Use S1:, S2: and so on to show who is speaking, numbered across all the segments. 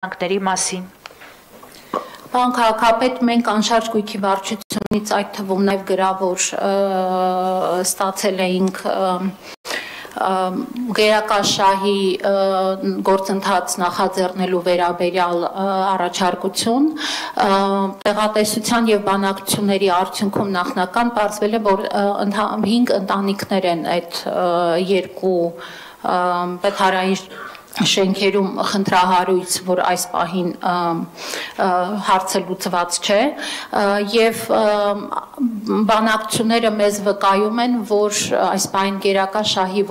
S1: մասին։
S2: Պարոն քաղաքապետ, մենք անշարժ գույքի վարչությունից այդ թվում նաև գրավոր ստացել էինք գերակաշահի գործընթաց նախաձեռնելու վերաբերյալ առաջարկություն, տեղատեսության եւ բանակցությունների արդյունքում նախնական պարզվել է, որ 5 ընտանիքներ են այդ երկու պետհարային շենքերում խնդրահարույց, որ այս պահին հարցը լուծված չէ, եւ բանակցությունները մեզ վկայում են, որ այս պահին գերակաշահի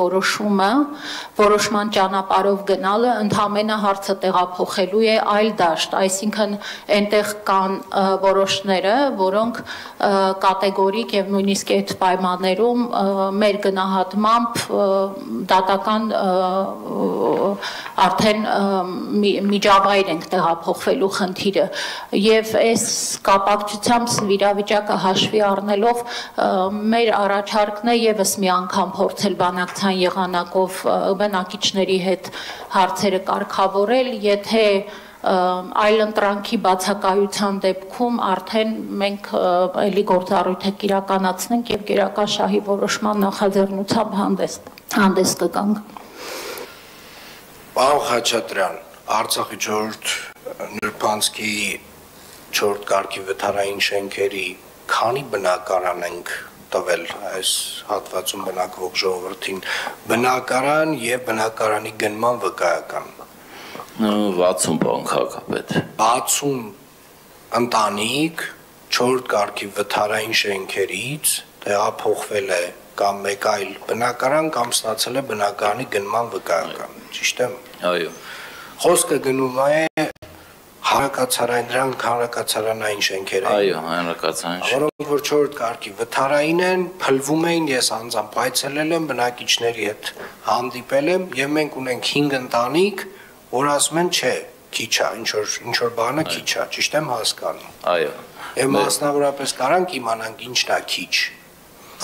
S2: որոշման ճանապարհով գնալը ընդհանրապես հարցը տեղափոխելու է այլ դաշտ, այսինքն այնտեղ կան որոշները, որոնք կատեգորիկ եւ նույնիսկ այդ պայմաններում մեր գնահատմամբ դատական արդեն միջավայր ենք տեղափոխվելու խնդիրը եւ այս կապակցությամբ իրավիճակը հաշվի առնելով մեր առաջարկն է եւս մի անգամ փորձել բանակցային եղանակով բնակիչների հետ հարցերը կարգավորել, եթե այլընտրանքի բացակայության դեպքում արդեն մենք էլի գործառույթը կիրականացնենք եւ գերակաշահի որոշման նախաձեռնությամբ հանդես կգանք։
S3: Պարոն Խաչատրյան, Արցախի 4-րդ նրբանցքի 4-րդ կարգի վթարային շենքերի քանի բնակարան ենք տվել այս հատվածում բնակվող ժողովրդին, բնակարան եւ բնակարանի գնման վկայական
S4: 60 բան քաղաքապետ
S3: 60 ընտանիք 4-րդ կարգի վթարային շենքերից տեղափոխվել է կամ մեկ այլ բնակարան կամ ստացել է բնակարանի գնման վկայական, ճիշտ է։
S4: Այո։
S3: Խոսքը գնում է հանրակացարանային շենքեր են։
S4: Այո, հանրակացարան շենքեր։
S3: Որոնք որ 4-րդ կարգի վթարային են, փլվում էին, ես անձամբ այցելել եմ, բնակիչների հետ հանդիպել եմ եւ մենք ունենք 5 ընտանիք, որ ասում են, չէ, քիչ է, ինչ որ բանը քիչ է, ճիշտ եմ հասկանում։
S4: Այո։
S3: Եվ մասնավորապես կարանք իմանանք ինչն է քիչ։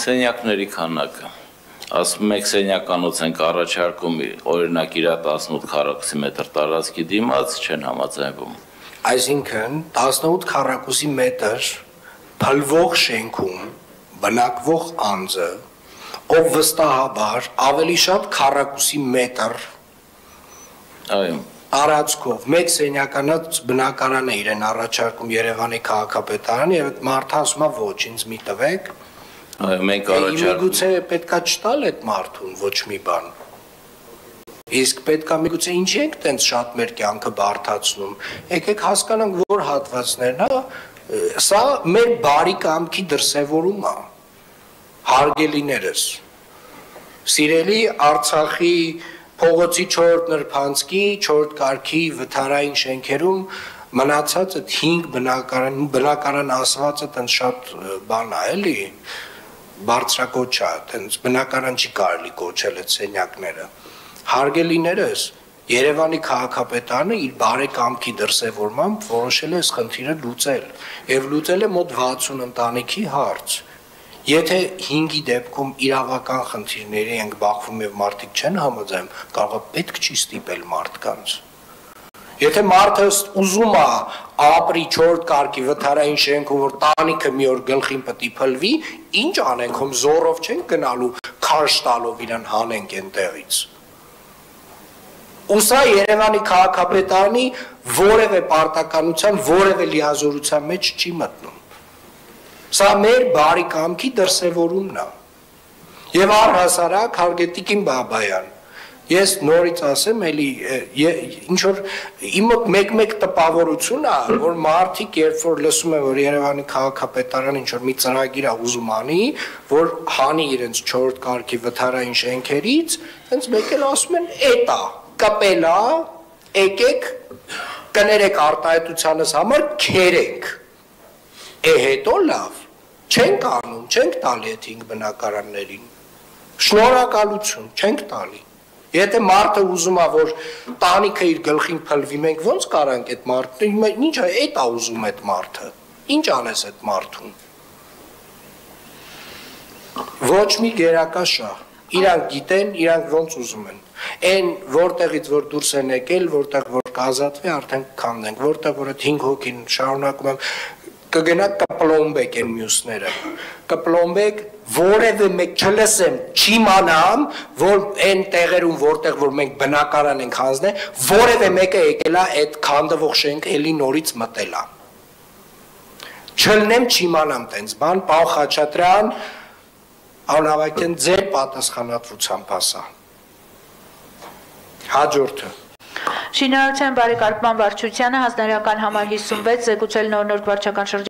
S4: Սենյակների քանակը։ Ասում եք սենյականոց ենք առաջարկում օրինակ իր 18 քառակուսի մետր տարածքի դիմաց չեն համաձայնվում։
S3: Այսինքն 18 քառակուսի մետր փլվող շենքում բնակվող անձը, ով վստահաբար ավելի շատ քառակուսի մետր տարածքով մեկ սենյականոց բնակարան է իրեն առաջարկում Երևանի քաղաքապետարանը եւ այդ մարդը ասում է ոչ, ինձ մի տվեք։
S4: Այո, մենք առաջարկում։
S3: Միգուցե պետքա չտալ այդ մարդուն ոչ մի բան։ Իսկ պետքա միգուցե ինչի ենք տենց շատ մեր կյանքը բարդացնում։ Եկեք հասկանանք, որ հատվածներն է, սա մեր բարի կամքի դրսևորում է։ Հարգելիներս։ Սիրելի Արցախի փողոցի 4-րդ նրբանցքի 4-րդ կարգի վթարային շենքերում մնացած այդ 5 բնակարան ասվածը տենց շատ բան է, էլի։ Բարձրակոչ է, տենց բնակարան չի կարելի կոչել այդ սենյակները։ Հարգելիներս, Երևանի քաղաքապետարանը իր բարեկամքի դրսևորմամբ որոշել է այս խնդիրը լուծել եւ լուծել է մոտ 60 ընտանիքի հարց։ Եթե 5-ի դեպքում իրավական խնդիրների ենք բախվում եւ մարդիկ չեն համաձայն, կարող է պետք չի ստիպել մարդկանց։ Եթե մարդը ուզում է ապրի 4-րդ կարգի վթարային շենքում, որ տանիքը մի օր գլխին պետք է փլվի, ինչ անենք, հում զորով չենք գնալու քաշ տալով իրան հանենք այնտեղից։ Ու սա Երևանի քաղաքապետարանի որևէ պարտականության, որևէ լիազորության մեջ չի մտնում։ Սա մեր բարի կամքի դրսևորումն է։ Եվ առհասարակ Հարգետիկին Բաբայան, ես նորից ասեմ, էլի ինչ որ իմ մոտ մեկ տպավորություն է, որ մարդիկ երբ որ լսում են, որ Երևանի քաղաքապետարանը ինչ որ մի ծրագիր է ուզում անի, որ հանի իրենց 4-րդ կարգի վթարային շենքերից, հենց մեկ էլ ասում են, էտա, կպելա, եկեք, կներեք արտահայտությանս համար քերենք։ Հետո լավ, չենք անում, չենք տալի այդ 5 բնակարաններին։ Շնորհակալություն, չենք տալի։ Եթե մարդը ուզում է, որ տանիքը իր գլխին փլվի, մենք ո՞նց կարանք այդ մարդը, ինչ է, էդ է ուզում այդ մարդը։ Ինչ անես այդ մարդուն։ Ոչ մի գերակաշահ, Իրանք գիտեն, իրանք ոնց ուզում են։ Այն որտեղից որ դուրս են եկել, որտեղ որ կազատվի, արդեն քանդենք, որտեղ որ այդ 5 հոգին շարունակում եմ կգնա կպլոմբեք են մյուսները։ Կպլոմբեք որևէ մեկ չլսեմ, չիմանամ, որ այն տեղերում որտեղ որ մենք բնակարան ենք հանձնել, որևէ մեկը եկել է այդ քանդվող շենքը էլի նորից մտել է։ Չլնեմ, չիմանամ տենց բան, պարոն Խաչատրյան, անհավաքեն ձեր պատասխանատվությամբ ասա։ Հաջորդը։
S1: Շինարարության բարեկարգման վարչությանը հանձնարարական համար 56 զեկուցել նոր վարչական շրջան